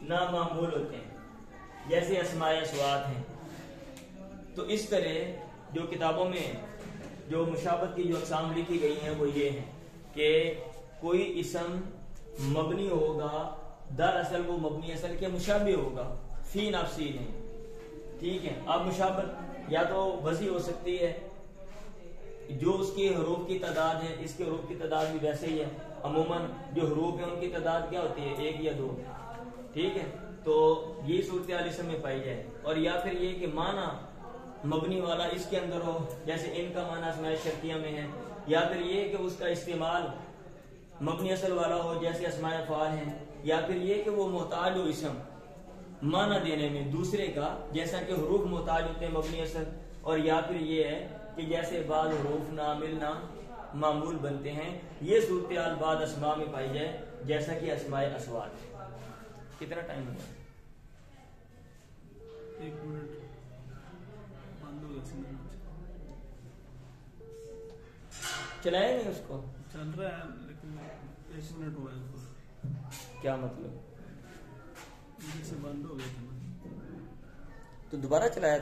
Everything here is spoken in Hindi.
नामामूल होते हैं, जैसे अस्माए अस्वात हैं। तो इस तरह जो किताबों में जो मुशाबत की जो अक़साम लिखी गई हैं वो ये हैं कि कोई इसम मबनी होगा, दरअसल वो मबनी असल के मुशाबे होगा, फी नफ्सी नहीं, ठीक है। अब मुशाबत या तो वज़ी हो सकती है, जो उसके हरूफ की तादाद है, इसके हरूफ की तादाद भी वैसे ही है। अमूमन जो हरूफ है उनकी तादाद क्या होती है, 1 या 2, ठीक है। तो ये सूरत इसम में पाई जाए। और या फिर ये कि माना मबनी वाला इसके अंदर हो, जैसे इनका माना अस्माए शर्तिया में है, या फिर ये कि उसका इस्तेमाल मबनी असल वाला हो, जैसे अस्माए अफ़आल है, या फिर ये कि वो मोहताज हो इसम माना देने में दूसरे का, जैसा कि हरूफ मोहताज होते हैं मबनी असल। और या फिर ये है कि जैसे बाद हरूफ ना मिलना मामूल बनते हैं, ये सूरत बाद अस्मा में पाई जाए, जैसा कि अस्माए अस्वात। कितना टाइम हुआ? 1 मिनट बंद हो गया, चलाया नहीं उसको, चल रहा है लेकिन 1 मिनट हुआ है उसको। क्या मतलब? से बंद हो गया था, तो दोबारा चलाया?